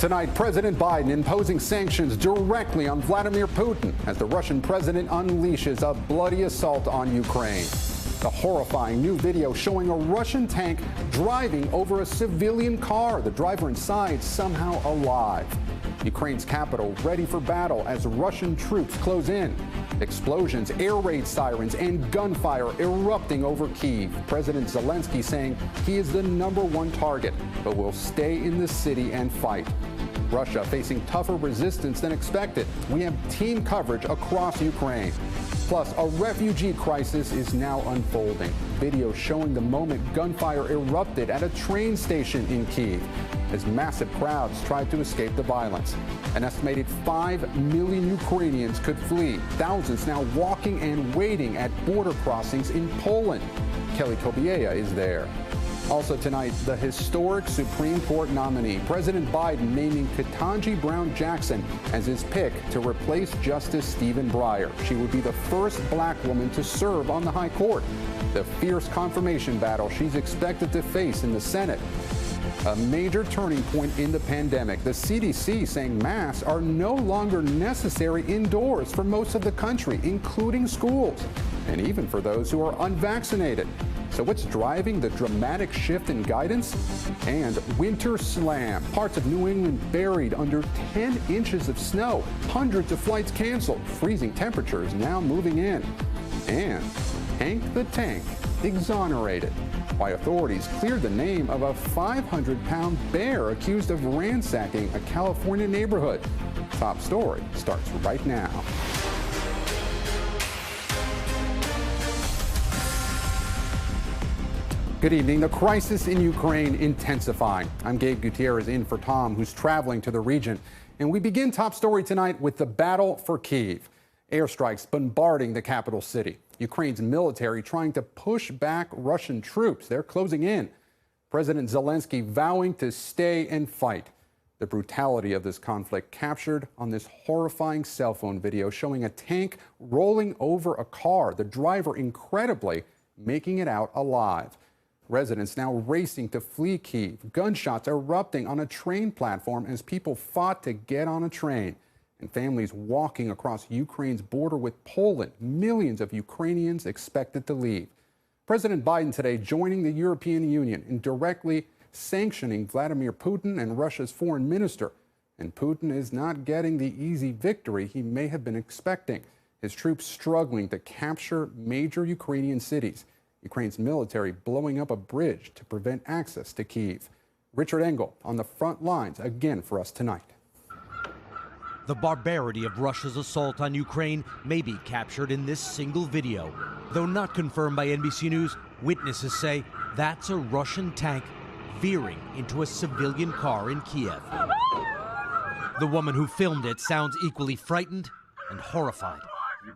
Tonight, President Biden imposing sanctions directly on Vladimir Putin as the Russian president unleashes a bloody assault on Ukraine. The horrifying new video showing a Russian tank driving over a civilian car, the driver inside somehow alive. Ukraine's capital ready for battle as Russian troops close in. Explosions, air raid sirens, and gunfire erupting over Kyiv. President Zelensky saying he is the #1 target, but will stay in the city and fight. Russia facing tougher resistance than expected. We have team coverage across Ukraine. Plus, a refugee crisis is now unfolding. Video showing the moment gunfire erupted at a train station in Kiev as massive crowds tried to escape the violence. An estimated 5 million Ukrainians could flee. Thousands now walking and waiting at border crossings in Poland. Kelly Tobiea is there. Also tonight, the historic Supreme Court nominee, President Biden naming Ketanji Brown Jackson as his pick to replace Justice Stephen Breyer. She would be the first black woman to serve on the high court. The fierce confirmation battle she's expected to face in the Senate. A major turning point in the pandemic. The CDC saying masks are no longer necessary indoors for most of the country, including schools, and even for those who are unvaccinated. So what's driving the dramatic shift in guidance? And winter slam. Parts of New England buried under 10 inches of snow. Hundreds of flights canceled. Freezing temperatures now moving in. And Hank the Tank exonerated. Why authorities cleared the name of a 500-pound bear accused of ransacking a California neighborhood. Top story starts right now. Good evening. The crisis in Ukraine intensifying. I'm Gabe Gutierrez in for Tom, who's traveling to the region. And we begin Top Story tonight with the battle for Kyiv. Airstrikes bombarding the capital city. Ukraine's military trying to push back Russian troops. They're closing in. President Zelensky vowing to stay and fight. The brutality of this conflict captured on this horrifying cell phone video showing a tank rolling over a car. The driver incredibly making it out alive. Residents now racing to flee Kyiv. Gunshots erupting on a train platform as people fought to get on a train. And families walking across Ukraine's border with Poland. Millions of Ukrainians expected to leave. President Biden today joining the European Union in directly sanctioning Vladimir Putin and Russia's foreign minister. And Putin is not getting the easy victory he may have been expecting. His troops struggling to capture major Ukrainian cities. Ukraine's military blowing up a bridge to prevent access to Kyiv. Richard Engel on the front lines again for us tonight. The barbarity of Russia's assault on Ukraine may be captured in this single video. Though not confirmed by NBC News, witnesses say that's a Russian tank veering into a civilian car in Kiev. The woman who filmed it sounds equally frightened and horrified.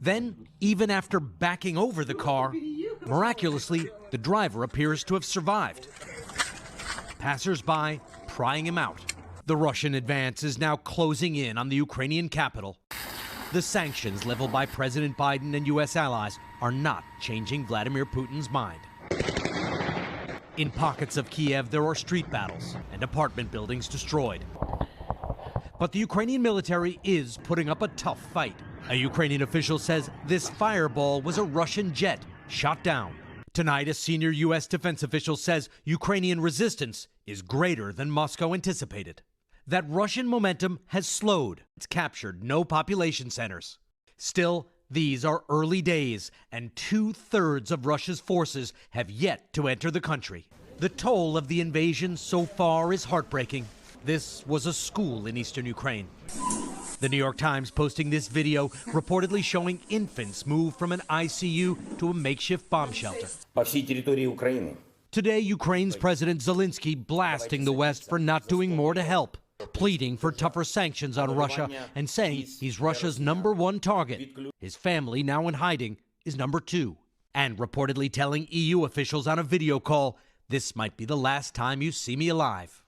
Then, even after backing over the car, miraculously, the driver appears to have survived. Passers-by prying him out. The Russian advance is now closing in on the Ukrainian capital. The sanctions leveled by President Biden and U.S. allies are not changing Vladimir Putin's mind. In pockets of Kiev, there are street battles and apartment buildings destroyed. But the Ukrainian military is putting up a tough fight. A Ukrainian official says this fireball was a Russian jet shot down. Tonight, a senior U.S. defense official says Ukrainian resistance is greater than Moscow anticipated. That Russian momentum has slowed. It's captured no population centers. Still, these are early days, and 2/3 of Russia's forces have yet to enter the country. The toll of the invasion so far is heartbreaking. This was a school in eastern Ukraine. The New York Times posting this video reportedly showing infants move from an ICU to a makeshift bomb shelter. Today, Ukraine's President Zelensky blasting the West for not doing more to help, pleading for tougher sanctions on Russia and saying he's Russia's #1 target. His family, now in hiding, is #2. And reportedly telling EU officials on a video call, "This might be the last time you see me alive."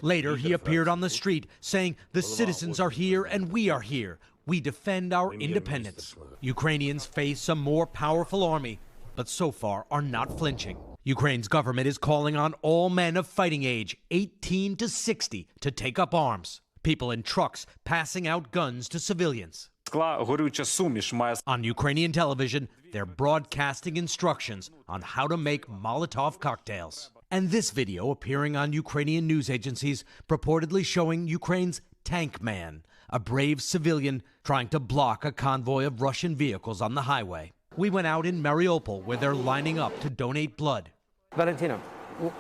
Later, he appeared on the street saying, "The citizens are here and we are here. We defend our independence." Ukrainians face a more powerful army, but so far are not flinching. Ukraine's government is calling on all men of fighting age, 18 to 60, to take up arms. People in trucks passing out guns to civilians. On Ukrainian television, they're broadcasting instructions on how to make Molotov cocktails. And this video appearing on Ukrainian news agencies purportedly showing Ukraine's tank man, a brave civilian trying to block a convoy of Russian vehicles on the highway. We went out in Mariupol where they're lining up to donate blood. Valentina,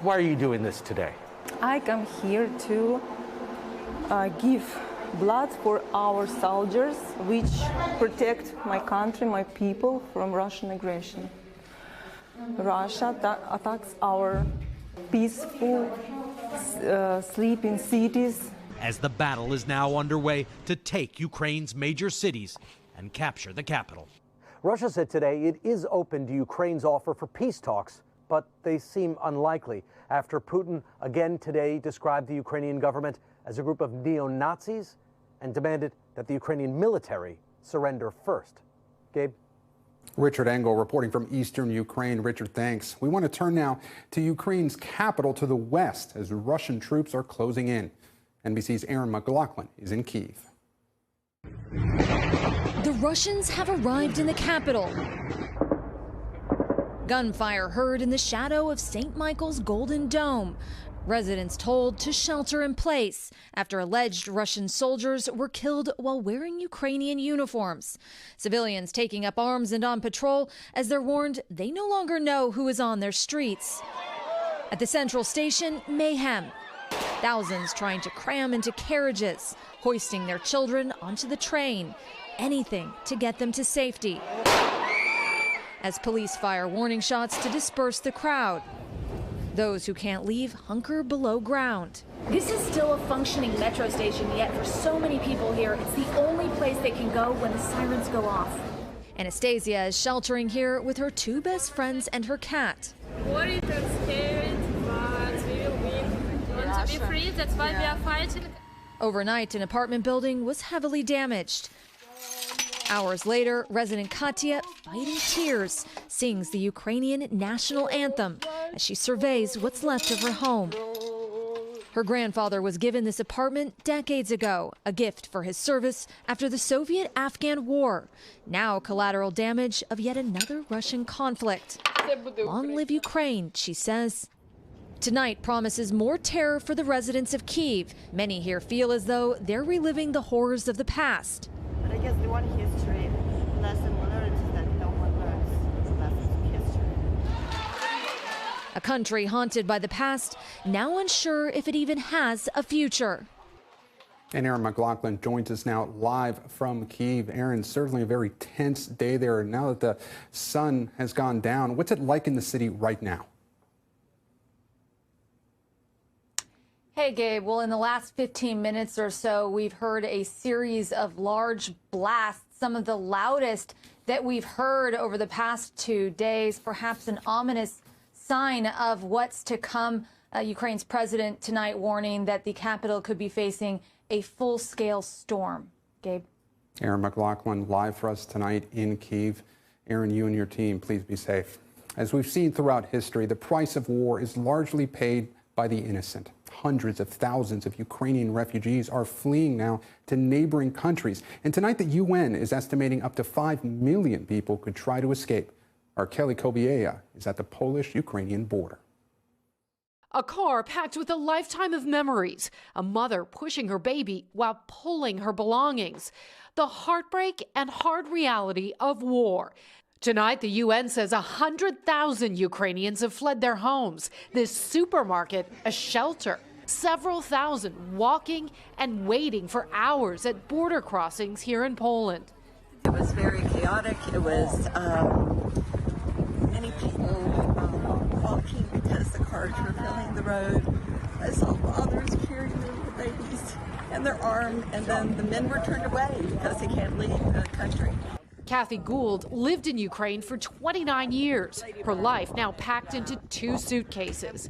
why are you doing this today? I come here to give blood for our soldiers, which protect my country, my people from Russian aggression. Russia attacks our peaceful, sleeping cities. As the battle is now underway to take Ukraine's major cities and capture the capital. Russia said today it is open to Ukraine's offer for peace talks, but they seem unlikely after Putin again today described the Ukrainian government as a group of neo-Nazis and demanded that the Ukrainian military surrender first. Gabe? Richard Engel reporting from eastern Ukraine. Richard, thanks. We want to turn now to Ukraine's capital to the west as Russian troops are closing in. NBC's Aaron McLaughlin is in Kyiv. The Russians have arrived in the capital. Gunfire heard in the shadow of St. Michael's Golden Dome. Residents told to shelter in place after alleged Russian soldiers were killed while wearing Ukrainian uniforms. Civilians taking up arms and on patrol as they're warned they no longer know who is on their streets. At the central station, mayhem. Thousands trying to cram into carriages, hoisting their children onto the train. Anything to get them to safety. As police fire warning shots to disperse the crowd. Those who can't leave hunker below ground. This is still a functioning metro station, yet for so many people here, it's the only place they can go when the sirens go off. Anastasia is sheltering here with her two best friends and her cat. Worried and scared, but we will win. We want to be free, that's why we are fighting. Overnight, an apartment building was heavily damaged. Hours later, resident Katya, fighting tears, sings the Ukrainian national anthem as she surveys what's left of her home. Her grandfather was given this apartment decades ago, a gift for his service after the Soviet-Afghan war. Now collateral damage of yet another Russian conflict. Long live Ukraine, she says. Tonight promises more terror for the residents of Kyiv. Many here feel as though they're reliving the horrors of the past. But I guess the one history lesson we learned is that no one learns the lessons of history. A country haunted by the past, now unsure if it even has a future. And Aaron McLaughlin joins us now live from Kyiv. Aaron, certainly a very tense day there. Now that the sun has gone down, what's it like in the city right now? Hey, Gabe. Well, in the last 15 minutes or so, we've heard a series of large blasts, some of the loudest that we've heard over the past 2 days, perhaps an ominous sign of what's to come. Ukraine's president tonight warning that the capital could be facing a full-scale storm. Gabe? Aaron McLaughlin live for us tonight in Kyiv. Aaron, you and your team, please be safe. As we've seen throughout history, the price of war is largely paid by the innocent. Hundreds of thousands of Ukrainian refugees are fleeing now to neighboring countries. And tonight, the UN is estimating up to 5 million people could try to escape. Our Kelly Kobiea is at the Polish-Ukrainian border. A car packed with a lifetime of memories. A mother pushing her baby while pulling her belongings. The heartbreak and hard reality of war. Tonight, the UN says 100,000 Ukrainians have fled their homes. This supermarket, a shelter. Several thousand walking and waiting for hours at border crossings here in Poland. It was very chaotic. It was many people walking because the cars were filling the road. I saw fathers carrying little babies in their arms, and then the men were turned away because they can't leave the country. Kathy Gould lived in Ukraine for 29 years. Her life now packed into 2 suitcases.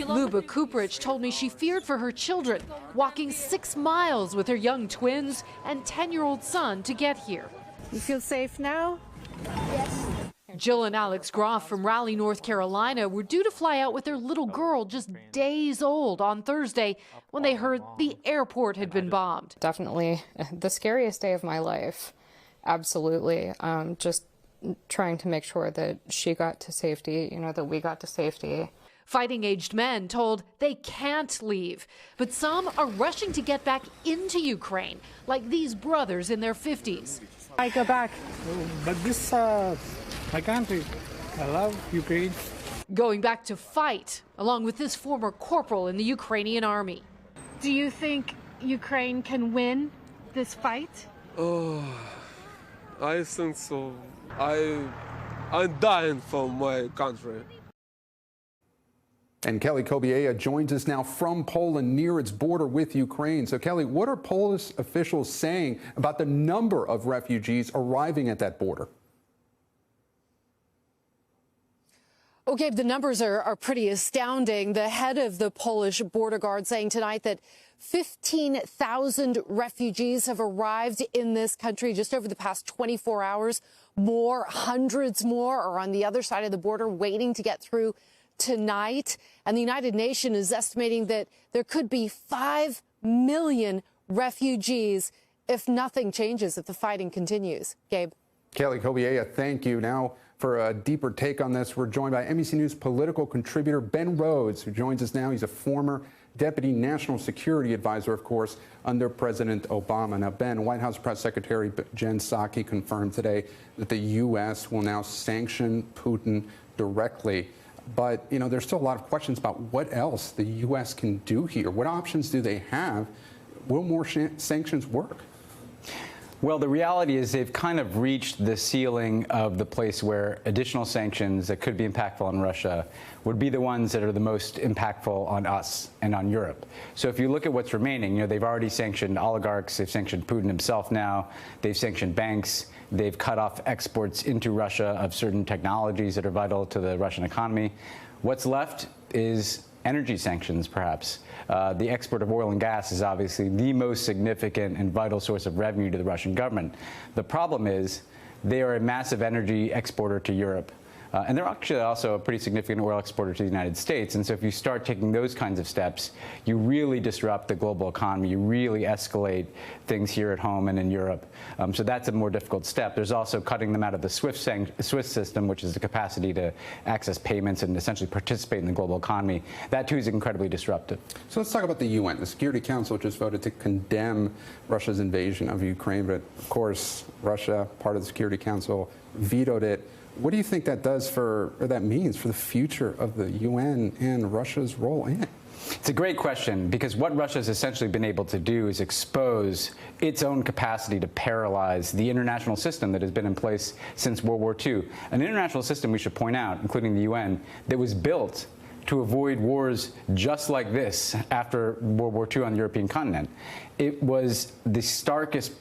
Luba Kuprich told me she feared for her children, walking 6 miles with her young twins and 10-year-old son to get here. You feel safe now? Yes. Jill and Alex Groff from Raleigh, North Carolina were due to fly out with their little girl just days old on Thursday when they heard the airport had been bombed. Definitely the scariest day of my life. Absolutely. Just trying to make sure that she got to safety, that we got to safety. Fighting-aged men told they can't leave, but some are rushing to get back into Ukraine, like these brothers in their 50s. I go back, but this my country. I love Ukraine. Going back to fight, along with this former corporal in the Ukrainian army. Do you think Ukraine can win this fight? Oh, I think so. I'm dying for my country. And Kelly Kobiela joins us now from Poland near its border with Ukraine. So, Kelly, what are Polish officials saying about the number of refugees arriving at that border? Okay, the numbers are pretty astounding. The head of the Polish border guard saying tonight that 15,000 refugees have arrived in this country just over the past 24 hours. Hundreds more are on the other side of the border waiting to get through tonight. And the United Nations is estimating that there could be 5 million refugees if nothing changes, if the fighting continues. Gabe. Kelly Kobiela, thank you. Now, for a deeper take on this, we're joined by NBC News political contributor Ben Rhodes, who joins us now. He's a former Deputy National Security Advisor, of course, under President Obama. Now, Ben, White House Press Secretary Jen Psaki confirmed today that the U.S. will now sanction Putin directly. But, there's still a lot of questions about what else the U.S. can do here. What options do they have? Will more sanctions work? Well, the reality is they've kind of reached the ceiling of the place where additional sanctions that could be impactful on Russia would be the ones that are the most impactful on us and on Europe. So if you look at what's remaining, they've already sanctioned oligarchs, they've sanctioned Putin himself now, they've sanctioned banks, they've cut off exports into Russia of certain technologies that are vital to the Russian economy. What's left is energy sanctions, perhaps. The export of oil and gas is obviously the most significant and vital source of revenue to the Russian government. The problem is they are a massive energy exporter to Europe. And they're actually also a pretty significant oil exporter to the United States. And so if you start taking those kinds of steps, you really disrupt the global economy. You really escalate things here at home and in Europe. So that's a more difficult step. There's also cutting them out of the SWIFT system, which is the capacity to access payments and essentially participate in the global economy. That, too, is incredibly disruptive. So let's talk about the UN. The Security Council just voted to condemn Russia's invasion of Ukraine. But, of course, Russia, part of the Security Council, vetoed it. What do you think that does or that means for the future of the UN and Russia's role in it? It's a great question, because what Russia has essentially been able to do is expose its own capacity to paralyze the international system that has been in place since World War II. An international system, we should point out, including the UN, that was built to avoid wars just like this after World War II on the European continent. It was the starkest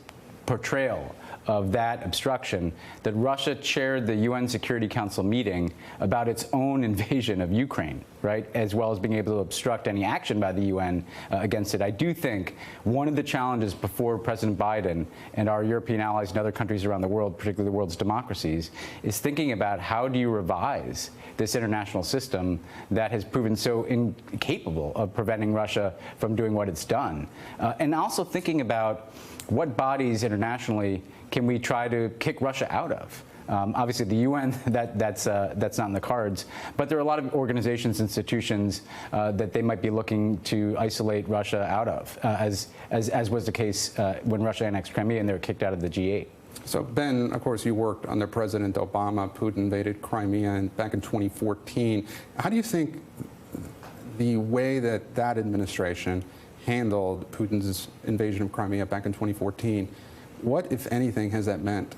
portrayal of that obstruction that Russia chaired the UN Security Council meeting about its own invasion of Ukraine, right, as well as being able to obstruct any action by the UN against it. I do think one of the challenges before President Biden and our European allies and other countries around the world, particularly the world's democracies, is thinking about how do you revise this international system that has proven so incapable of preventing Russia from doing what it's done. And also thinking about what bodies internationally can we try to kick Russia out of? Obviously, the UN, that's not in the cards. But there are a lot of organizations, institutions that they might be looking to isolate Russia out of, as was the case when Russia annexed Crimea and they were kicked out of the G8. So, Ben, of course, you worked under President Obama. Putin invaded Crimea back in 2014. How do you think the way that administration handled Putin's invasion of Crimea back in 2014, what, if anything, has that meant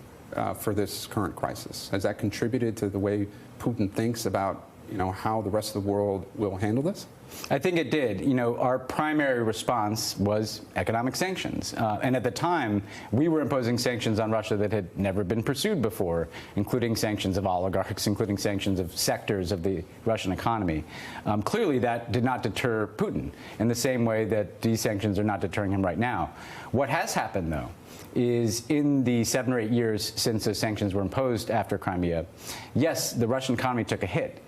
for this current crisis? Has that contributed to the way Putin thinks about, how the rest of the world will handle this? I think it did. You know, our primary response was economic sanctions. And at the time, we were imposing sanctions on Russia that had never been pursued before, including sanctions of oligarchs, including sanctions of sectors of the Russian economy. Clearly, that did not deter Putin in the same way that these sanctions are not deterring him right now. What has happened, though, is in the 7 or 8 years since those sanctions were imposed after Crimea, yes, the Russian economy took a hit.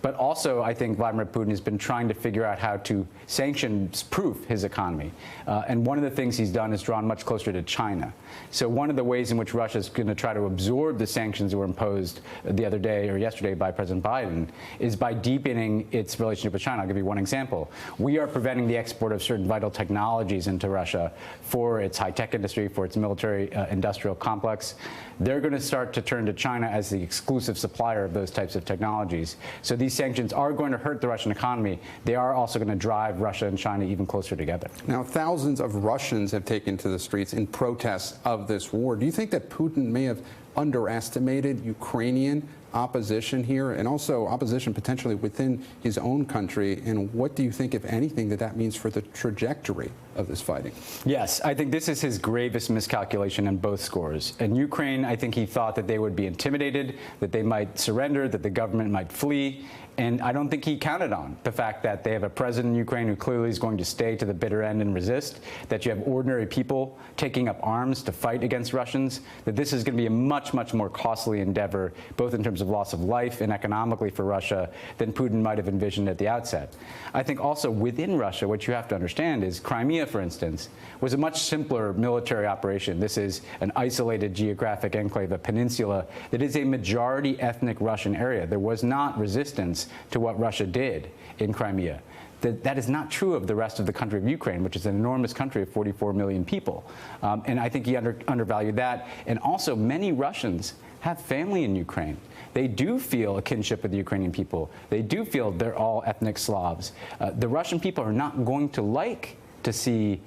But also, I think Vladimir Putin has been trying to figure out how to sanctions-proof his economy. And one of the things he's done is drawn much closer to China. So one of the ways in which Russia is going to try to absorb the sanctions that were imposed the other day or yesterday by President Biden is by deepening its relationship with China. I'll give you one example. We are preventing the export of certain vital technologies into Russia for its high-tech industry, for its military industrial complex. They're going to start to turn to China as the exclusive supplier of those types of technologies. So these sanctions are going to hurt the Russian economy. They are also going to drive Russia and China even closer together. Now, thousands of Russians have taken to the streets in protest of this war. Do you think that Putin may have underestimated Ukrainian opposition here, and also opposition potentially within his own country? And what do you think, if anything, that means for the trajectory of this fighting? Yes, I think this is his gravest miscalculation in both scores. In Ukraine, I think he thought that they would be intimidated, that they might surrender, that the government might flee. And I don't think he counted on the fact that they have a president in Ukraine who clearly is going to stay to the bitter end and resist, that you have ordinary people taking up arms to fight against Russians, that this is going to be a much, much more costly endeavor, both in terms of loss of life and economically for Russia, than Putin might have envisioned at the outset. I think also within Russia, what you have to understand is Crimea, for instance, was a much simpler military operation. This is an isolated geographic enclave, a peninsula that is a majority ethnic Russian area. There was not resistance to what Russia did in Crimea. That is not true of the rest of the country of Ukraine, which is an enormous country of 44 million people. And I think he undervalued that. And also, many Russians have family in Ukraine. They do feel a kinship with the Ukrainian people. They do feel they're all ethnic Slavs. The Russian people are not going to like to see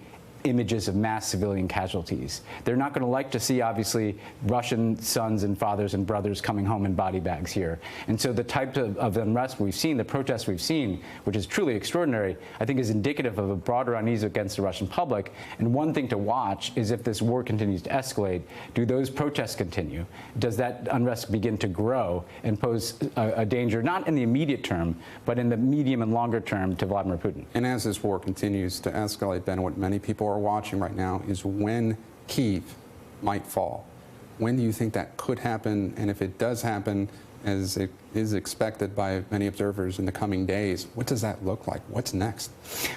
images of mass civilian casualties. They're not going to like to see, obviously, Russian sons and fathers and brothers coming home in body bags here. And so the type of unrest we've seen, the protests we've seen, which is truly extraordinary, I think is indicative of a broader unease against the Russian public. And one thing to watch is if this war continues to escalate, do those protests continue? Does that unrest begin to grow and pose a danger, not in the immediate term, but in the medium and longer term to Vladimir Putin? And as this war continues to escalate, Ben, what many people are watching right now is when Kyiv might fall. When do you think that could happen? And if it does happen, as it is expected by many observers in the coming days, what does that look like? What's next?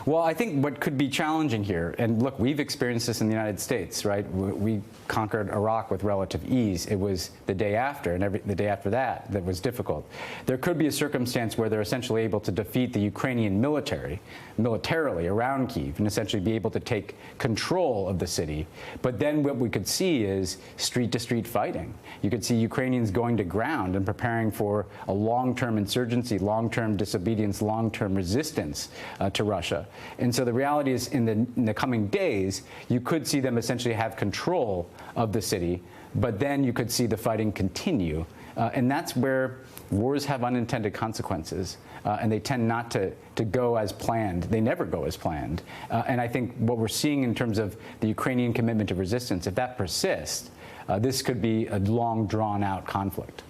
Well, I think what could be challenging here, and look, we've experienced this in the United States, right? We conquered Iraq with relative ease. It was the day after and the day after that was difficult. There could be a circumstance where they're essentially able to defeat the Ukrainian militarily around Kyiv and essentially be able to take control of the city. But then what we could see is street-to-street fighting. You could see Ukrainians going to ground and preparing for a long-term insurgency, long-term disobedience, long-term resistance to Russia. And so the reality is in the coming days, you could see them essentially have control of the city, but then you could see the fighting continue. And that's where wars have unintended consequences, and they tend not to go as planned. They never go as planned. And I think what we're seeing in terms of the Ukrainian commitment to resistance, if that persists, this could be a long, drawn-out conflict.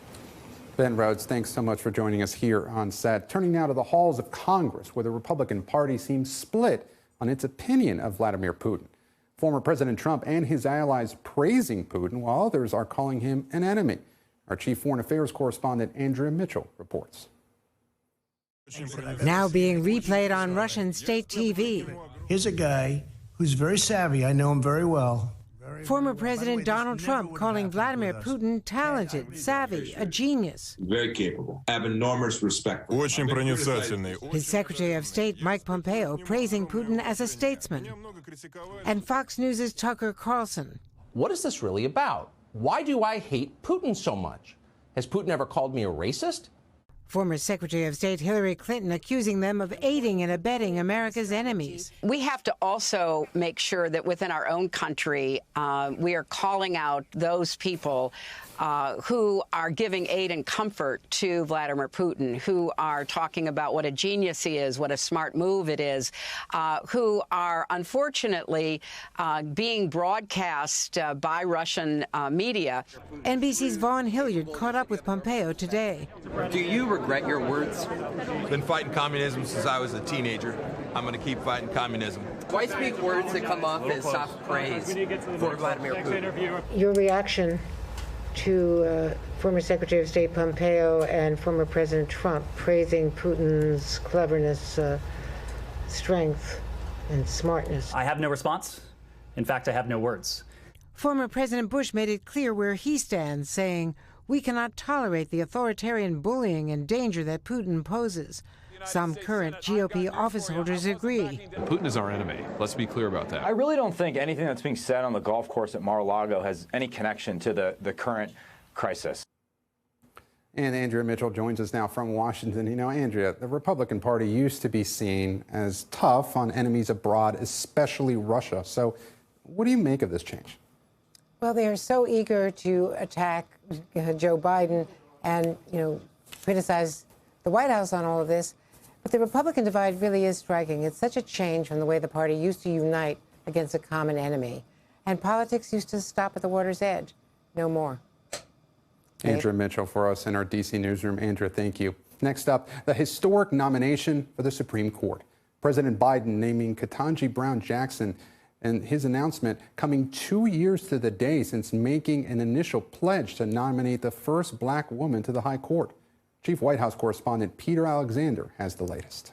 Ben Rhodes, thanks so much for joining us here on set. Turning now to the halls of Congress, where the Republican Party seems split on its opinion of Vladimir Putin. Former President Trump and his allies praising Putin, while others are calling him an enemy. Our chief foreign affairs correspondent, Andrea Mitchell, reports. Now being replayed on Russian state TV. Here's a guy who's very savvy. I know him very well. Former President Donald Trump calling Vladimir Putin talented, savvy, a genius. Very capable. I have enormous respect for him. His Secretary of State, Mike Pompeo, praising Putin as a statesman. And Fox News' Tucker Carlson. What is this really about? Why do I hate Putin so much? Has Putin ever called me a racist? Former Secretary of State Hillary Clinton accusing them of aiding and abetting America's enemies. We have to also make sure that within our own country, we are calling out those people who are giving aid and comfort to Vladimir Putin, who are talking about what a genius he is, what a smart move it is, who are unfortunately being broadcast by Russian media. NBC's Vaughn Hilliard caught up with Pompeo today. Do you regret your words? Been fighting communism since I was a teenager. I'm going to keep fighting communism. Why speak words that come off as soft praise for Vladimir Putin? Your reaction to former Secretary of State Pompeo and former President Trump praising Putin's cleverness, strength, and smartness. I have no response. In fact, I have no words. Former President Bush made it clear where he stands, saying, "We cannot tolerate the authoritarian bullying and danger that Putin poses." Some current GOP office holders agree. Putin is our enemy. Let's be clear about that. I really don't think anything that's being said on the golf course at Mar-a-Lago has any connection to the current crisis. And Andrea Mitchell joins us now from Washington. You know, Andrea, the Republican Party used to be seen as tough on enemies abroad, especially Russia. So what do you make of this change? Well, they are so eager to attack Joe Biden and, criticize the White House on all of this. But the Republican divide really is striking. It's such a change from the way the party used to unite against a common enemy. And politics used to stop at the water's edge. No more. Andrea Mitchell for us in our D.C. newsroom. Andrea, thank you. Next up, the historic nomination for the Supreme Court. President Biden naming Ketanji Brown Jackson, and his announcement coming 2 years to the day since making an initial pledge to nominate the first black woman to the high court. Chief White House correspondent Peter Alexander has the latest.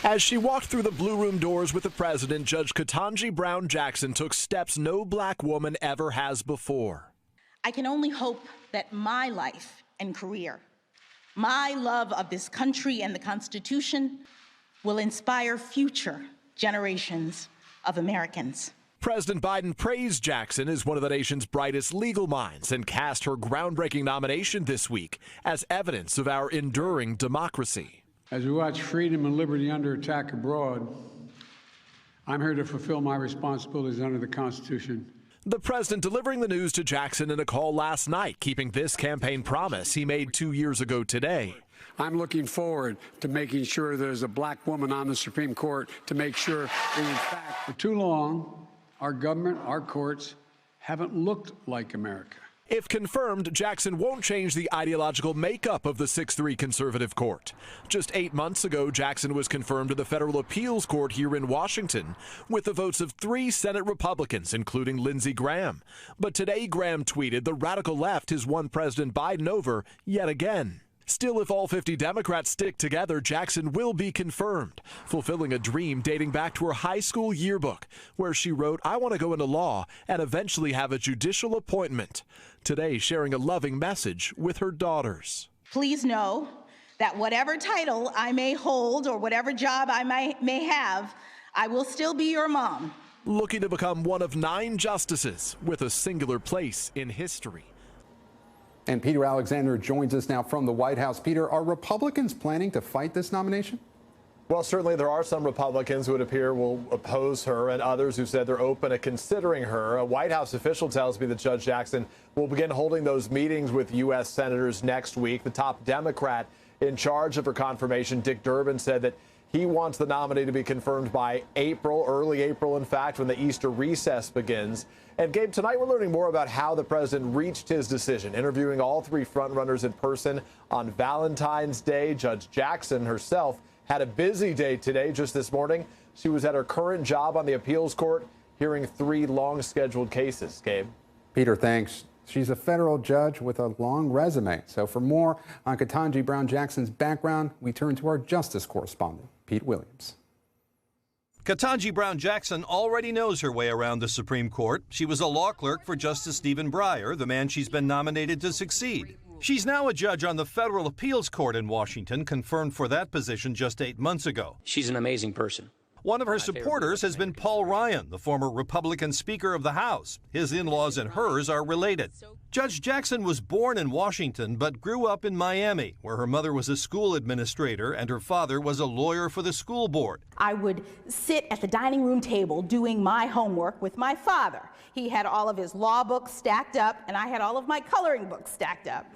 As she walked through the Blue Room doors with the president, Judge Ketanji Brown Jackson took steps no black woman ever has before. I can only hope that my life and career, my love of this country and the Constitution, will inspire future generations of Americans. President Biden praised Jackson as one of the nation's brightest legal minds and cast her groundbreaking nomination this week as evidence of our enduring democracy. As we watch freedom and liberty under attack abroad, I'm here to fulfill my responsibilities under the Constitution. The president delivering the news to Jackson in a call last night, keeping this campaign promise he made 2 years ago today. I'm looking forward to making sure there's a black woman on the Supreme Court to make sure that, in fact, for too long, our government, our courts, haven't looked like America. If confirmed, Jackson won't change the ideological makeup of the 6-3 conservative court. Just 8 months ago, Jackson was confirmed to the federal appeals court here in Washington with the votes of 3 Senate Republicans, including Lindsey Graham. But today, Graham tweeted the radical left has won President Biden over yet again. Still, if all 50 Democrats stick together, Jackson will be confirmed, fulfilling a dream dating back to her high school yearbook, where she wrote, "I want to go into law and eventually have a judicial appointment." Today, sharing a loving message with her daughters. Please know that whatever title I may hold or whatever job I may have, I will still be your mom. Looking to become one of 9 justices with a singular place in history. And Peter Alexander joins us now from the White House. Peter, are Republicans planning to fight this nomination? Well, certainly there are some Republicans who it appear will oppose her and others who said they're open to considering her. A White House official tells me that Judge Jackson will begin holding those meetings with U.S. senators next week. The top Democrat in charge of her confirmation, Dick Durbin, said that he wants the nominee to be confirmed by April, early April, in fact, when the Easter recess begins. And Gabe, tonight we're learning more about how the president reached his decision, interviewing all 3 frontrunners in person on Valentine's Day. Judge Jackson herself had a busy day today. Just this morning, she was at her current job on the appeals court, hearing 3 long-scheduled cases. Gabe? Peter, thanks. She's a federal judge with a long resume. So for more on Ketanji Brown Jackson's background, we turn to our justice correspondent, Pete Williams. Ketanji Brown Jackson already knows her way around the Supreme Court. She was a law clerk for Justice Stephen Breyer, the man she's been nominated to succeed. She's now a judge on the federal appeals court in Washington, confirmed for that position just 8 months ago. She's an amazing person. One of her supporters has been Paul Ryan, the former Republican Speaker of the House. His in-laws and hers are related. Judge Jackson was born in Washington but grew up in Miami, where her mother was a school administrator and her father was a lawyer for the school board. I would sit at the dining room table doing my homework with my father. He had all of his law books stacked up, and I had all of my coloring books stacked up.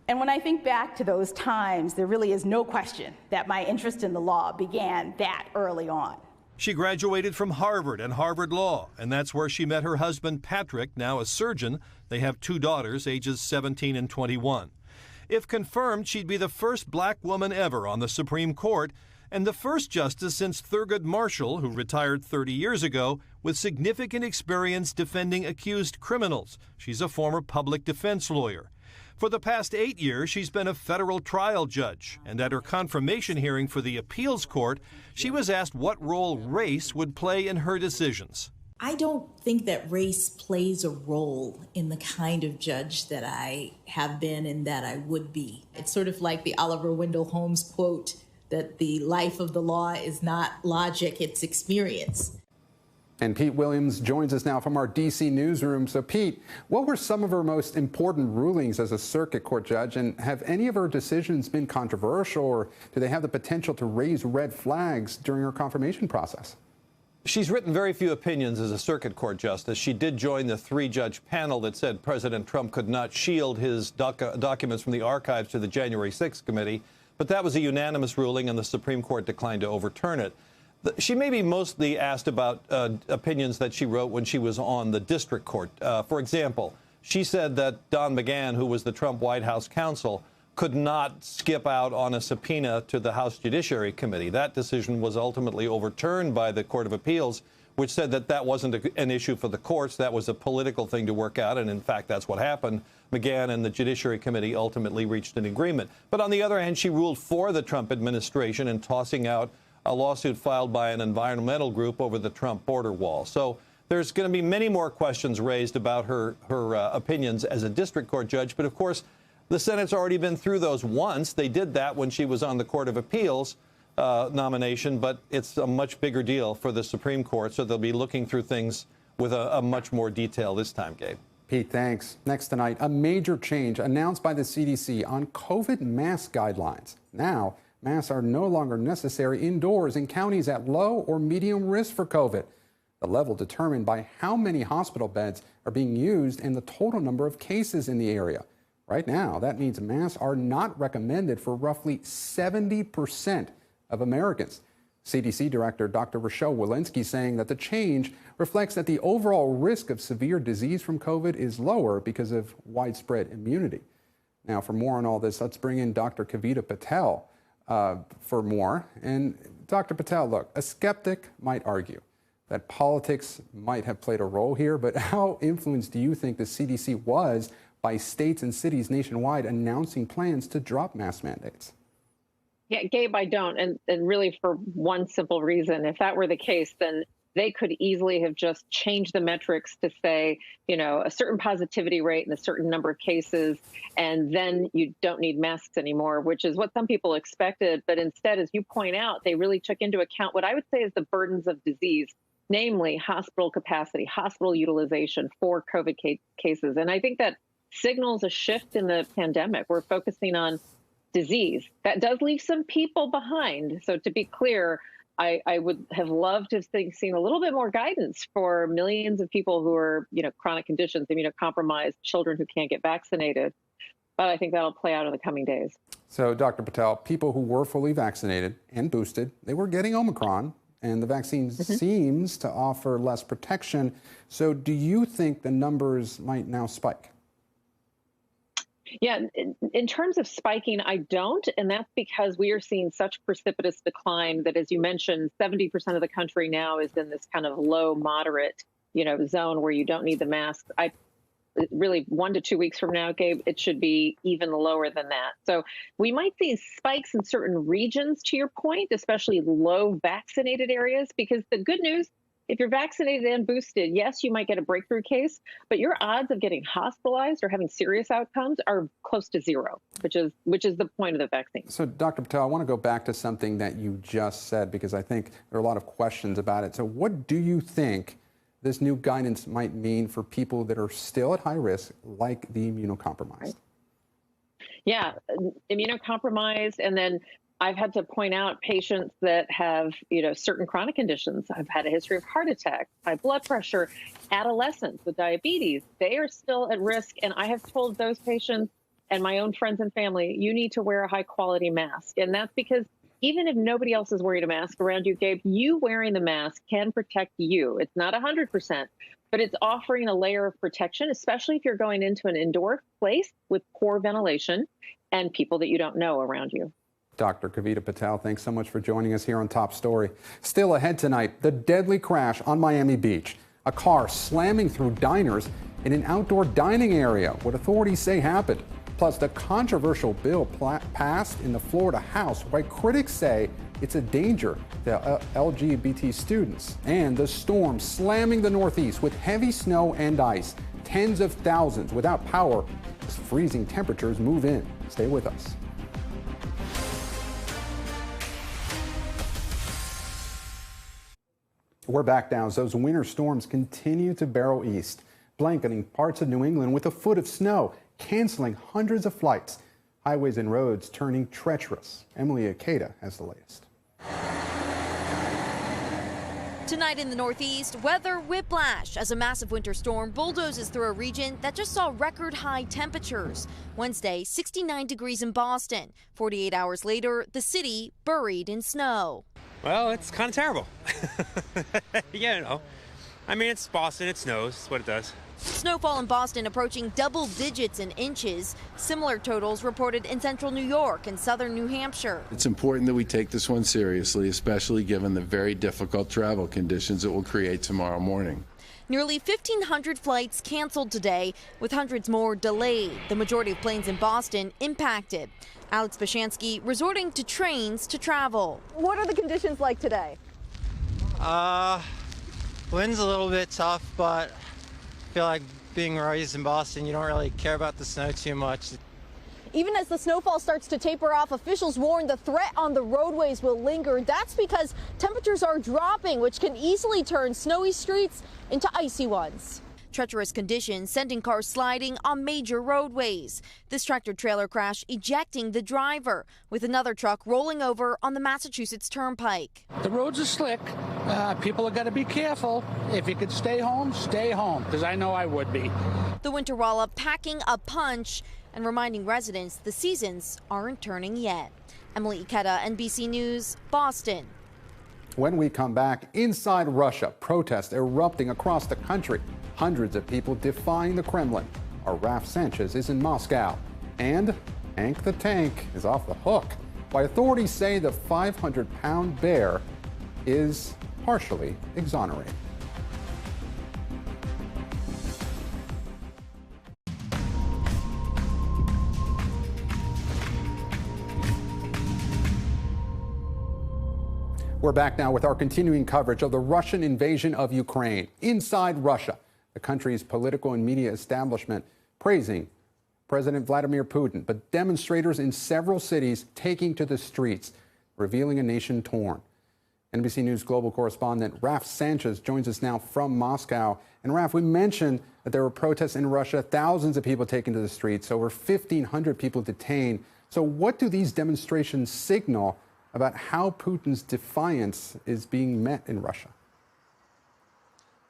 And when I think back to those times, there really is no question that my interest in the law began that early on. She graduated from Harvard and Harvard Law, and that's where she met her husband, Patrick, now a surgeon. They have 2 daughters, ages 17 and 21. If confirmed, she'd be the first black woman ever on the Supreme Court and the first justice since Thurgood Marshall, who retired 30 years ago, with significant experience defending accused criminals. She's a former public defense lawyer. For the past 8 years, she's been a federal trial judge, and at her confirmation hearing for the appeals court, she was asked what role race would play in her decisions. I don't think that race plays a role in the kind of judge that I have been and that I would be. It's sort of like the Oliver Wendell Holmes quote that the life of the law is not logic, it's experience. And Pete Williams joins us now from our D.C. newsroom. So, Pete, what were some of her most important rulings as a circuit court judge? And have any of her decisions been controversial, or do they have the potential to raise red flags during her confirmation process? She's written very few opinions as a circuit court justice. She did join the 3-judge panel that said President Trump could not shield his documents from the archives to the January 6th committee. But that was a unanimous ruling, and the Supreme Court declined to overturn it. She may be mostly asked about opinions that she wrote when she was on the district court. For example, she said that Don McGahn, who was the Trump White House counsel, could not skip out on a subpoena to the House Judiciary Committee. That decision was ultimately overturned by the Court of Appeals, which said that that wasn't an issue for the courts. That was a political thing to work out, and in fact, that's what happened. McGahn and the Judiciary Committee ultimately reached an agreement. But on the other hand, she ruled for the Trump administration in tossing out a lawsuit filed by an environmental group over the Trump border wall. So there's going to be many more questions raised about her opinions as a district court judge. But of course, the Senate's already been through those once. They did that when she was on the Court of Appeals nomination, but it's a much bigger deal for the Supreme Court. So they'll be looking through things with a much more detail this time, Gabe. Pete, thanks. Next tonight, a major change announced by the CDC on COVID mask guidelines. Now, masks are no longer necessary indoors in counties at low or medium risk for COVID. The level determined by how many hospital beds are being used and the total number of cases in the area. Right now, that means masks are not recommended for roughly 70% of Americans. CDC Director Dr. Rochelle Walensky saying that the change reflects that the overall risk of severe disease from COVID is lower because of widespread immunity. Now, for more on all this, let's bring in Dr. Kavita Patel for more. And Dr. Patel, look, a skeptic might argue that politics might have played a role here, but how influenced do you think the CDC was by states and cities nationwide announcing plans to drop mask mandates? Yeah, Gabe, I don't. And really for one simple reason. If that were the case, then they could easily have just changed the metrics to say, you know, a certain positivity rate and a certain number of cases, and then you don't need masks anymore, which is what some people expected. But instead, as you point out, they really took into account what I would say is the burdens of disease, namely hospital capacity, hospital utilization for COVID cases. And I think that signals a shift in the pandemic. We're focusing on disease. That does leave some people behind. So to be clear, I would have loved to have seen a little bit more guidance for millions of people who are, you know, chronic conditions, immunocompromised, children who can't get vaccinated. But I think that'll play out in the coming days. So, Dr. Patel, people who were fully vaccinated and boosted, they were getting Omicron, and the vaccine seems to offer less protection. So do you think the numbers might now spike? Yeah, in terms of spiking, I don't. And that's because we are seeing such precipitous decline that, as you mentioned, 70% of the country now is in this kind of low, moderate, zone where you don't need the mask. Really 1 to 2 weeks from now, Gabe, it should be even lower than that. So we might see spikes in certain regions, to your point, especially low vaccinated areas, because the good news If you're vaccinated and boosted, yes, you might get a breakthrough case, but your odds of getting hospitalized or having serious outcomes are close to zero, which is the point of the vaccine. So, Dr. Patel, I want to go back to something that you just said, because I think there are a lot of questions about it. So what do you think this new guidance might mean for people that are still at high risk, like the immunocompromised? Right. Yeah, immunocompromised, and then I've had to point out patients that have, certain chronic conditions. I've had a history of heart attack, high blood pressure, adolescents with diabetes. They are still at risk. And I have told those patients and my own friends and family, you need to wear a high quality mask. And that's because even if nobody else is wearing a mask around you, Gabe, you wearing the mask can protect you. It's not 100%, but it's offering a layer of protection, especially if you're going into an indoor place with poor ventilation and people that you don't know around you. Dr. Kavita Patel, thanks so much for joining us here on Top Story. Still ahead tonight, the deadly crash on Miami Beach. A car slamming through diners in an outdoor dining area, what authorities say happened. Plus, the controversial bill passed in the Florida House, why critics say it's a danger to LGBT students. And the storm slamming the Northeast with heavy snow and ice. Tens of thousands without power as freezing temperatures move in. Stay with us. We're back now as those winter storms continue to barrel east, blanketing parts of New England with a foot of snow, canceling hundreds of flights. Highways and roads turning treacherous. Emily Akeda has the latest. Tonight in the Northeast, weather whiplash as a massive winter storm bulldozes through a region that just saw record high temperatures. Wednesday, 69 degrees in Boston. 48 hours later, the city buried in snow. Well, it's kind of terrible. It's Boston, it snows, that's what it does. Snowfall in Boston approaching double digits in inches. Similar totals reported in central New York and southern New Hampshire. It's important that we take this one seriously, especially given the very difficult travel conditions it will create tomorrow morning. Nearly 1,500 flights canceled today, with hundreds more delayed. The majority of planes in Boston impacted. Alex Bashansky resorting to trains to travel. What are the conditions like today? Wind's a little bit tough, but I feel like being raised in Boston, you don't really care about the snow too much. Even as the snowfall starts to taper off, officials warn the threat on the roadways will linger. That's because temperatures are dropping, which can easily turn snowy streets into icy ones. Treacherous conditions sending cars sliding on major roadways. This tractor-trailer crash ejecting the driver, with another truck rolling over on the Massachusetts Turnpike. The roads are slick. People are going to be careful. If you could stay home, because I know I would be. The winter wallop packing a punch and reminding residents the seasons aren't turning yet. Emily Ikeda, NBC News, Boston. When we come back, inside Russia, protests erupting across the country. Hundreds of people defying the Kremlin. Our Raf Sanchez is in Moscow. And Hank the Tank is off the hook. Why authorities say the 500-pound bear is partially exonerated. We're back now with our continuing coverage of the Russian invasion of Ukraine. Inside Russia, the country's political and media establishment praising President Vladimir Putin, but demonstrators in several cities taking to the streets, revealing a nation torn. NBC News global correspondent Raf Sanchez joins us now from Moscow. And Raf, we mentioned that there were protests in Russia, thousands of people taken to the streets, over 1,500 people detained. So what do these demonstrations signal about how Putin's defiance is being met in Russia?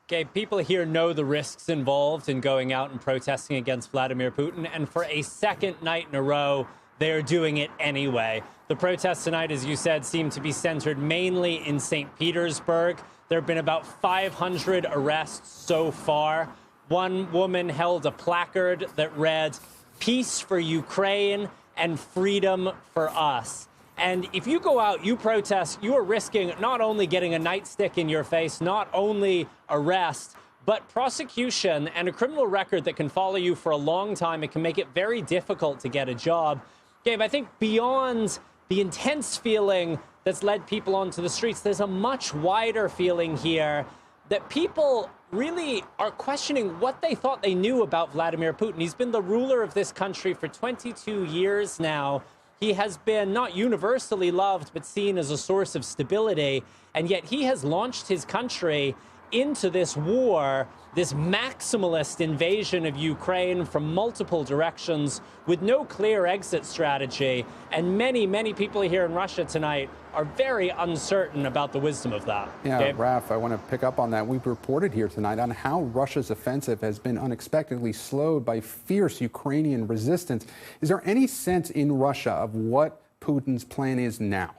Okay, people here know the risks involved in going out and protesting against Vladimir Putin, and for a second night in a row, they are doing it anyway. The protests tonight, as you said, seem to be centered mainly in St. Petersburg. There have been about 500 arrests so far. One woman held a placard that read, "Peace for Ukraine and freedom for us." And if you go out, you protest, you are risking not only getting a nightstick in your face, not only arrest, but prosecution and a criminal record that can follow you for a long time. It can make it very difficult to get a job. Gabe, I think beyond the intense feeling that's led people onto the streets, there's a much wider feeling here that people really are questioning what they thought they knew about Vladimir Putin. He's been the ruler of this country for 22 years now. He has been not universally loved, but seen as a source of stability. And yet he has launched his country into this war, this maximalist invasion of Ukraine from multiple directions with no clear exit strategy. And many, many people here in Russia tonight are very uncertain about the wisdom of that. Yeah, okay? Raf, I want to pick up on that. We've reported here tonight on how Russia's offensive has been unexpectedly slowed by fierce Ukrainian resistance. Is there any sense in Russia of what Putin's plan is now?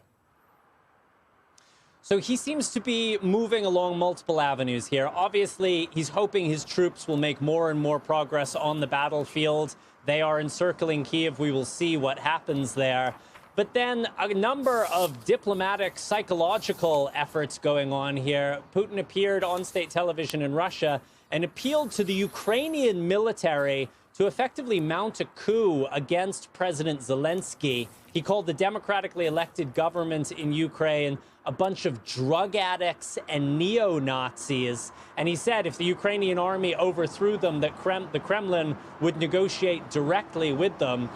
So he seems to be moving along multiple avenues here. Obviously, he's hoping his troops will make more and more progress on the battlefield. They are encircling Kiev. We will see what happens there. But then a number of diplomatic, psychological efforts going on here. Putin appeared on state television in Russia and appealed to the Ukrainian military to effectively mount a coup against President Zelensky. He called the democratically elected government in Ukraine a bunch of drug addicts and neo-Nazis. And he said if the Ukrainian army overthrew them, that the Kremlin would negotiate directly with them.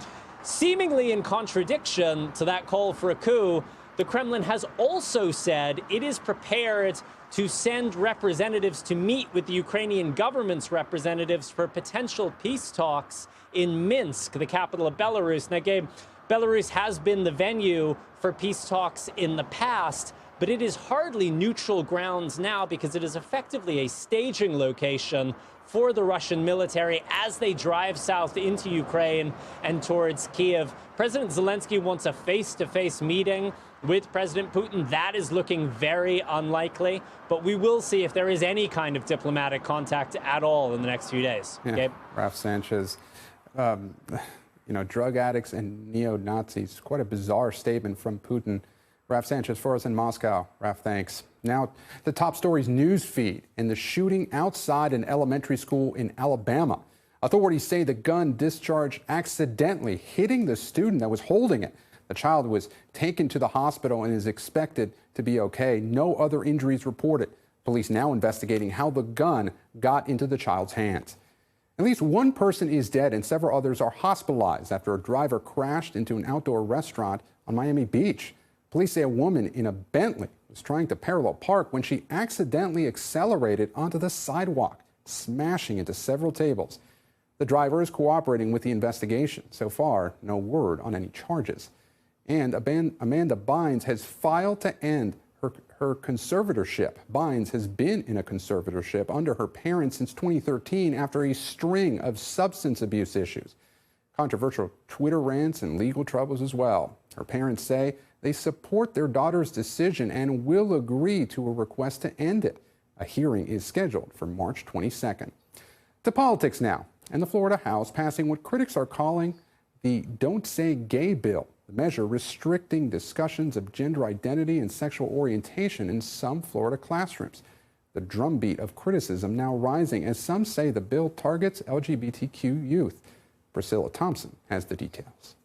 Seemingly in contradiction to that call for a coup, the Kremlin has also said it is prepared to send representatives to meet with the Ukrainian government's representatives for potential peace talks in Minsk, the capital of Belarus. Now, Gabe, Belarus has been the venue for peace talks in the past, but it is hardly neutral grounds now because it is effectively a staging location for the Russian military as they drive south into Ukraine and towards Kiev. President Zelensky wants a face-to-face meeting with President Putin. That is looking very unlikely, but we will see if there is any kind of diplomatic contact at all in the next few days. Yeah. Okay? Raf Sanchez, you know, drug addicts and neo-Nazis. Quite a bizarre statement from Putin. Raf Sanchez for us in Moscow. Raf, thanks. Now, the top stories news feed and the shooting outside an elementary school in Alabama. Authorities say the gun discharged accidentally, hitting the student that was holding it. The child was taken to the hospital and is expected to be okay. No other injuries reported. Police now investigating how the gun got into the child's hands. At least one person is dead and several others are hospitalized after a driver crashed into an outdoor restaurant on Miami Beach. Police say a woman in a Bentley was trying to parallel park when she accidentally accelerated onto the sidewalk, smashing into several tables. The driver is cooperating with the investigation. So far, no word on any charges. And Amanda Bynes has filed to end her conservatorship. Bynes has been in a conservatorship under her parents since 2013 after a string of substance abuse issues. Controversial Twitter rants and legal troubles as well. Her parents say they support their daughter's decision and will agree to a request to end it. A hearing is scheduled for March 22nd. To politics now, and the Florida House passing what critics are calling the Don't Say Gay bill, the measure restricting discussions of gender identity and sexual orientation in some Florida classrooms. The drumbeat of criticism now rising as some say the bill targets LGBTQ youth. Priscilla Thompson has the details.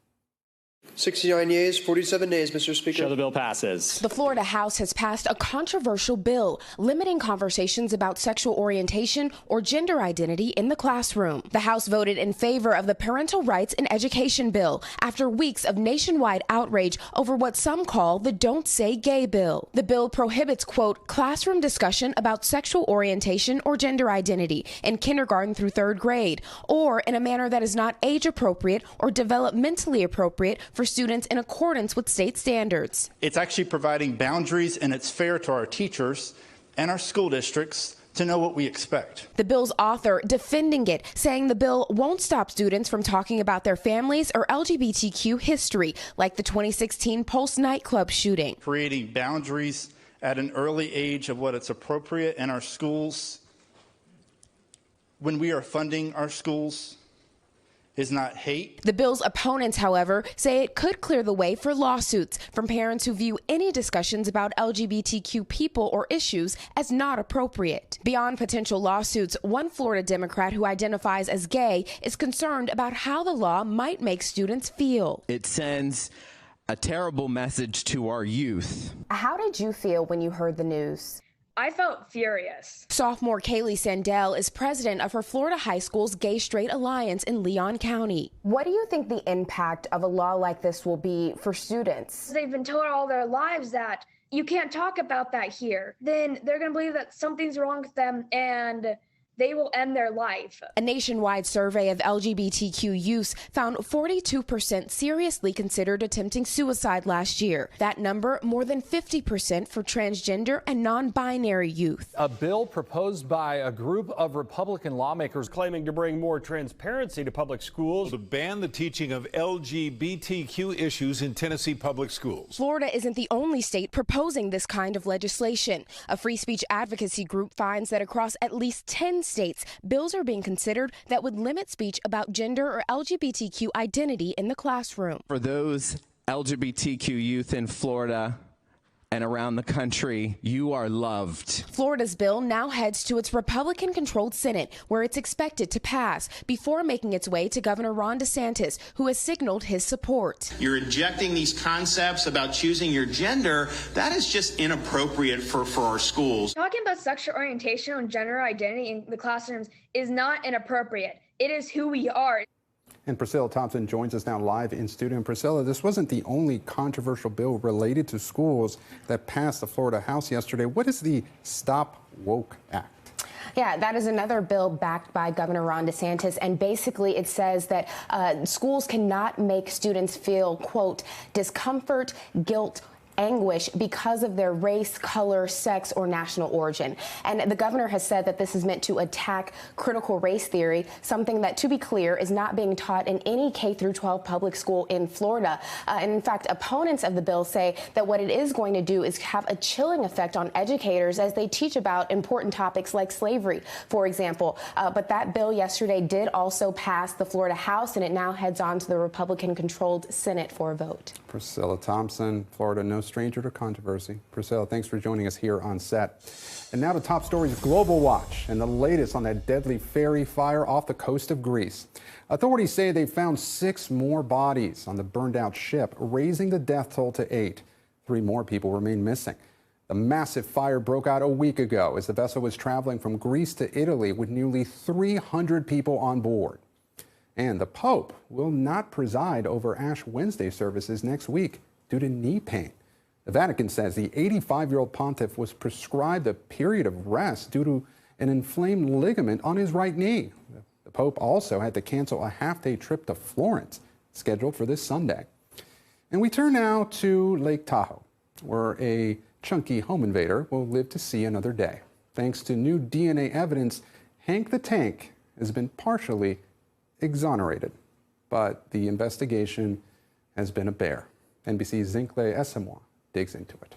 69 yeas, 47 nays, Mr. Speaker. Show the bill passes. The Florida House has passed a controversial bill limiting conversations about sexual orientation or gender identity in the classroom. The House voted in favor of the Parental Rights in Education bill after weeks of nationwide outrage over what some call the Don't Say Gay bill. The bill prohibits, quote, classroom discussion about sexual orientation or gender identity in kindergarten through third grade, or in a manner that is not age appropriate or developmentally appropriate for students in accordance with state standards. It's actually providing boundaries, and it's fair to our teachers and our school districts to know what we expect. The bill's author defending it, saying the bill won't stop students from talking about their families or LGBTQ history, like the 2016 Pulse nightclub shooting. Creating boundaries at an early age of what it's appropriate in our schools when we are funding our schools is not hate. The bill's opponents, however, say it could clear the way for lawsuits from parents who view any discussions about LGBTQ people or issues as not appropriate. Beyond potential lawsuits, one Florida Democrat who identifies as gay is concerned about how the law might make students feel. It sends a terrible message to our youth. How did you feel when you heard the news? I felt furious. Sophomore Kaylee Sandell is president of her Florida high school's Gay Straight Alliance in Leon County. What do you think the impact of a law like this will be for students? They've been told all their lives that you can't talk about that here. Then they're going to believe that something's wrong with them and they will end their life. A nationwide survey of LGBTQ youth found 42% seriously considered attempting suicide last year. That number more than 50% for transgender and non-binary youth. A bill proposed by a group of Republican lawmakers claiming to bring more transparency to public schools. To ban the teaching of LGBTQ issues in Tennessee public schools. Florida isn't the only state proposing this kind of legislation. A free speech advocacy group finds that across at least 10 states, bills are being considered that would limit speech about gender or LGBTQ identity in the classroom. For those LGBTQ youth in Florida and around the country, you are loved. Florida's bill now heads to its Republican-controlled Senate, where it's expected to pass, before making its way to Governor Ron DeSantis, who has signaled his support. You're injecting these concepts about choosing your gender. That is just inappropriate for our schools. Talking about sexual orientation and gender identity in the classrooms is not inappropriate. It is who we are. And Priscilla Thompson joins us now live in studio. And Priscilla, this wasn't the only controversial bill related to schools that passed the Florida House yesterday. What is the Stop Woke Act? Yeah, that is another bill backed by Governor Ron DeSantis, and basically it says that schools cannot make students feel, quote, discomfort, guilt, anguish because of their race, color, sex, or national origin. And the governor has said that this is meant to attack critical race theory, something that, to be clear, is not being taught in any K-12 public school in Florida. And in fact, opponents of the bill say that what it is going to do is have a chilling effect on educators as they teach about important topics like slavery, for example. But that bill yesterday did also pass the Florida House, and it now heads on to the Republican-controlled Senate for a vote. Priscilla Thompson, Florida, no stranger to controversy. Priscilla, thanks for joining us here on set. And now to top stories, Global Watch, and the latest on that deadly ferry fire off the coast of Greece. Authorities say they found 6 more bodies on the burned out ship, raising the death toll to 8. 3 more people remain missing. The massive fire broke out a week ago as the vessel was traveling from Greece to Italy with nearly 300 people on board. And the Pope will not preside over Ash Wednesday services next week due to knee pain. The Vatican says the 85-year-old pontiff was prescribed a period of rest due to an inflamed ligament on his right knee. The Pope also had to cancel a half-day trip to Florence, scheduled for this Sunday. And we turn now to Lake Tahoe, where a chunky home invader will live to see another day. Thanks to new DNA evidence, Hank the Tank has been partially exonerated, but the investigation has been a bear. NBC's Zincle Esamoah digs into it.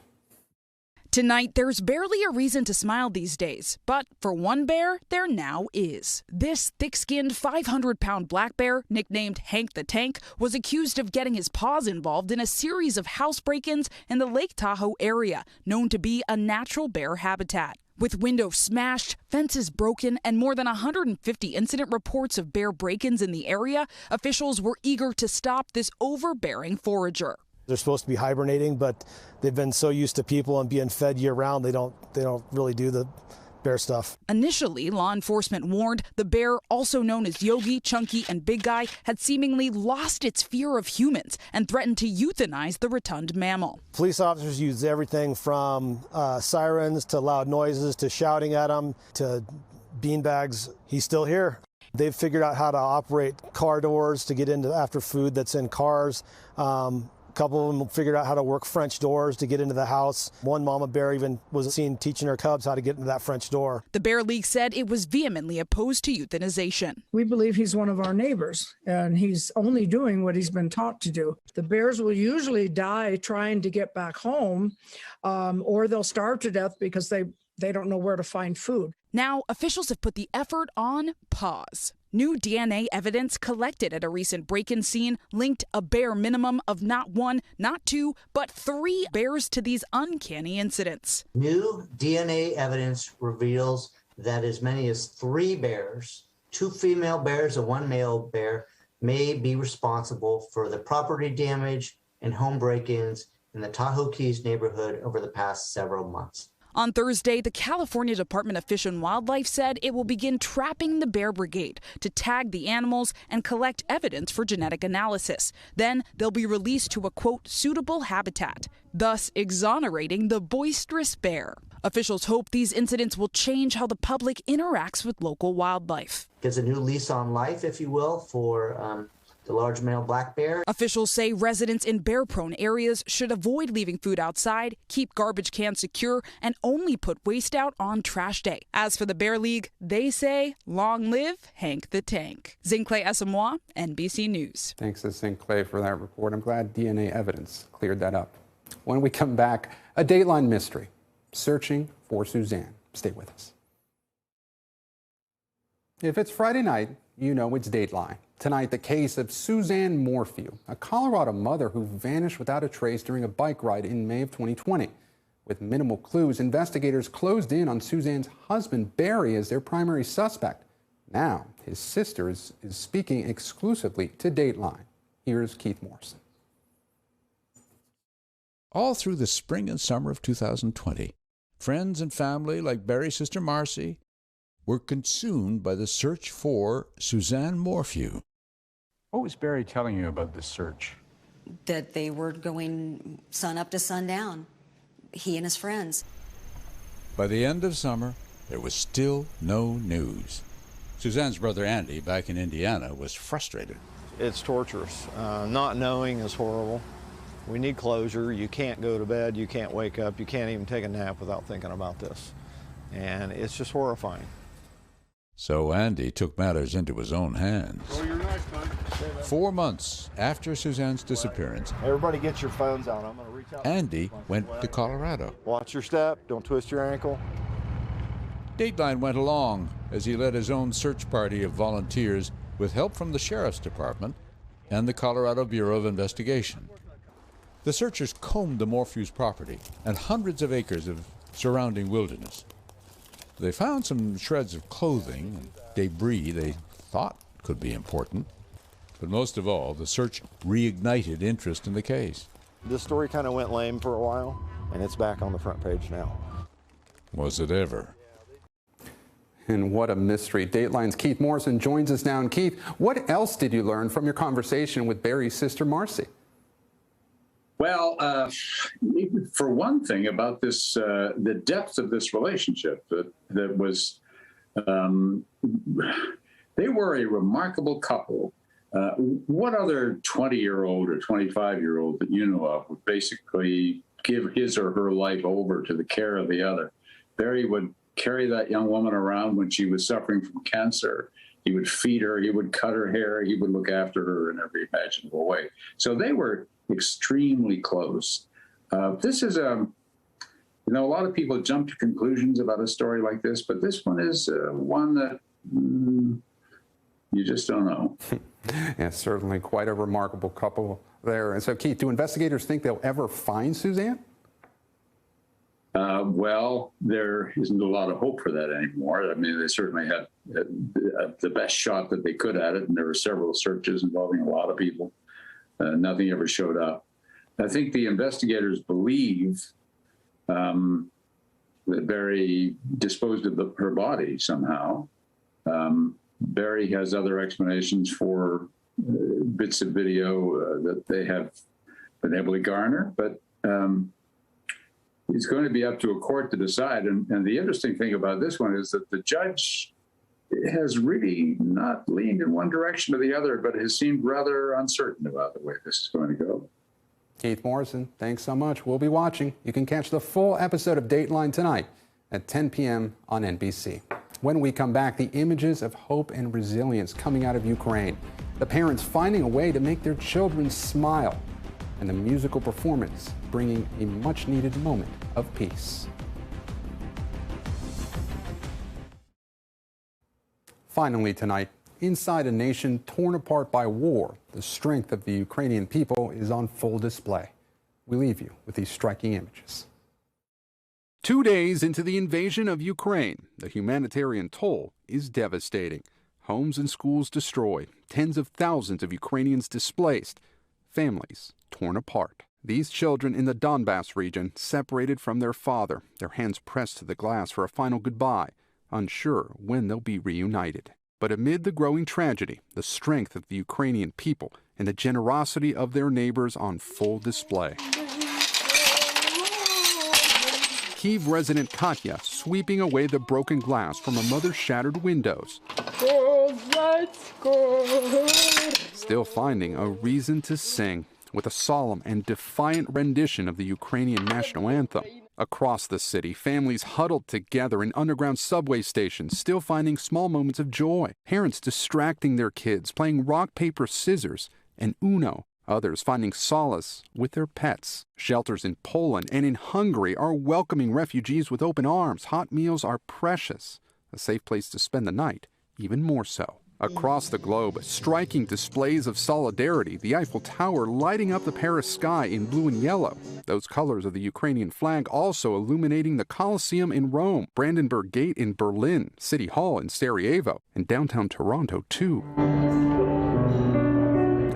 Tonight, there's barely a reason to smile these days, but for one bear, there now is. This thick-skinned 500-pound black bear, nicknamed Hank the Tank, was accused of getting his paws involved in a series of house break-ins in the Lake Tahoe area, known to be a natural bear habitat. With windows smashed, fences broken, and more than 150 incident reports of bear break-ins in the area, officials were eager to stop this overbearing forager. They're supposed to be hibernating, but they've been so used to people and being fed year-round, they don't really do the bear stuff. Initially, law enforcement warned the bear, also known as Yogi, Chunky, and Big Guy, had seemingly lost its fear of humans and threatened to euthanize the rotund mammal. Police officers use everything from sirens to loud noises to shouting at him to beanbags. He's still here. They've figured out how to operate car doors to get into after food that's in cars. A couple of them figured out how to work French doors to get into the house. One mama bear even was seen teaching her cubs how to get into that French door. The Bear League said it was vehemently opposed to euthanization. We believe he's one of our neighbors, and he's only doing what he's been taught to do. The bears will usually die trying to get back home, or they'll starve to death because they don't know where to find food. Now, officials have put the effort on pause. New DNA evidence collected at a recent break-in scene linked a bare minimum of not 1, not 2, but 3 bears to these uncanny incidents. New DNA evidence reveals that as many as 3 bears, 2 female bears and 1 male bear, may be responsible for the property damage and home break-ins in the Tahoe Keys neighborhood over the past several months. On Thursday, the California Department of Fish and Wildlife said it will begin trapping the bear brigade to tag the animals and collect evidence for genetic analysis. Then they'll be released to a, quote, suitable habitat, thus exonerating the boisterous bear. Officials hope these incidents will change how the public interacts with local wildlife. Gives a new lease on life, if you will, for the large male black bear. Officials say residents in bear-prone areas should avoid leaving food outside, keep garbage cans secure, and only put waste out on trash day. As for the Bear League, they say, long live Hank the Tank. Zincle Asamoah, NBC News. Thanks to Zincle for that report. I'm glad DNA evidence cleared that up. When we come back, a Dateline mystery, searching for Suzanne. Stay with us. If it's Friday night, you know it's Dateline. Tonight, the case of Suzanne Morphew, a Colorado mother who vanished without a trace during a bike ride in May of 2020. With minimal clues, investigators closed in on Suzanne's husband, Barry, as their primary suspect. Now, his sister is speaking exclusively to Dateline. Here's Keith Morrison. All through the spring and summer of 2020, friends and family like Barry's sister Marcy were consumed by the search for Suzanne Morphew. What was Barry telling you about this search? That they were going sun up to sundown, he and his friends. By the end of summer, there was still no news. Suzanne's brother Andy, back in Indiana, was frustrated. It's torturous. Not knowing is horrible. We need closure. You can't go to bed, you can't wake up, you can't even take a nap without thinking about this. And it's just horrifying. So Andy took matters into his own hands. 4 months after Suzanne's disappearance, Everybody get your phones out. I'm going to reach out. Andy went to Colorado. Watch your step. Don't twist your ankle. Dateline went along as he led his own search party of volunteers with help from the Sheriff's Department and the Colorado Bureau of Investigation. The searchers combed the Morphew's property and hundreds of acres of surrounding wilderness. They found some shreds of clothing and debris they thought could be important. But most of all, the search reignited interest in the case. This story kind of went lame for a while, and it's back on the front page now. Was it ever? And what a mystery. Dateline's Keith Morrison joins us now. And Keith, what else did you learn from your conversation with Barry's sister, Marcy? Well, for one thing, about this, the depth of this relationship that was, they were a remarkable couple. What other 20-year-old or 25-year-old that you know of would basically give his or her life over to the care of the other? Barry would carry that young woman around when she was suffering from cancer. He would feed her, he would cut her hair, he would look after her in every imaginable way. So they were extremely close. This is a lot of people jump to conclusions about a story like this, but this one is one that you just don't know. Yeah, certainly quite a remarkable couple there. And so, Keith, do investigators think they'll ever find Suzanne? Well, there isn't a lot of hope for that anymore. I mean, they certainly had the best shot that they could at it, and there were several searches involving a lot of people. Nothing ever showed up. I think the investigators believe that Barry disposed of her body somehow. Barry has other explanations for bits of video that they have been able to garner, but it's going to be up to a court to decide. And the interesting thing about this one is that the judge has really not leaned in one direction or the other, but has seemed rather uncertain about the way this is going to go. Keith Morrison, thanks so much. We'll be watching. You can catch the full episode of Dateline tonight at 10 p.m. on NBC. When we come back, the images of hope and resilience coming out of Ukraine, the parents finding a way to make their children smile, and the musical performance bringing a much-needed moment of peace. Finally tonight, inside a nation torn apart by war, the strength of the Ukrainian people is on full display. We leave you with these striking images. 2 days into the invasion of Ukraine, the humanitarian toll is devastating. Homes and schools destroyed, tens of thousands of Ukrainians displaced, families torn apart. These children in the Donbass region separated from their father, their hands pressed to the glass for a final goodbye, unsure when they'll be reunited. But amid the growing tragedy, the strength of the Ukrainian people and the generosity of their neighbors on full display. Kyiv resident Katya sweeping away the broken glass from a mother's shattered windows. Still finding a reason to sing with a solemn and defiant rendition of the Ukrainian national anthem. Across the city, families huddled together in underground subway stations, still finding small moments of joy. Parents distracting their kids, playing rock, paper, scissors, and Uno. Others finding solace with their pets. Shelters in Poland and in Hungary are welcoming refugees with open arms. Hot meals are precious. A safe place to spend the night, even more so. Across the globe, striking displays of solidarity, the Eiffel Tower lighting up the Paris sky in blue and yellow. Those colors of the Ukrainian flag also illuminating the Colosseum in Rome, Brandenburg Gate in Berlin, City Hall in Sarajevo, and downtown Toronto too.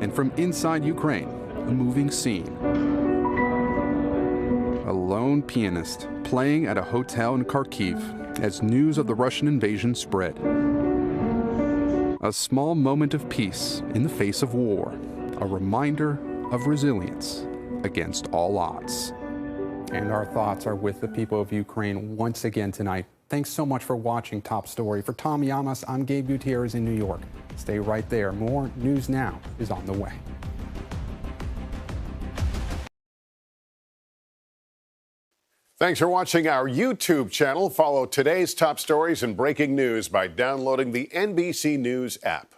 And from inside Ukraine, a moving scene. A lone pianist playing at a hotel in Kharkiv as news of the Russian invasion spread. A small moment of peace in the face of war, a reminder of resilience against all odds. And our thoughts are with the people of Ukraine once again tonight. Thanks so much for watching Top Story. For Tom Llamas, I'm Gabe Gutierrez in New York. Stay right there. More News Now is on the way. Thanks for watching our YouTube channel. Follow today's top stories and breaking news by downloading the NBC News app.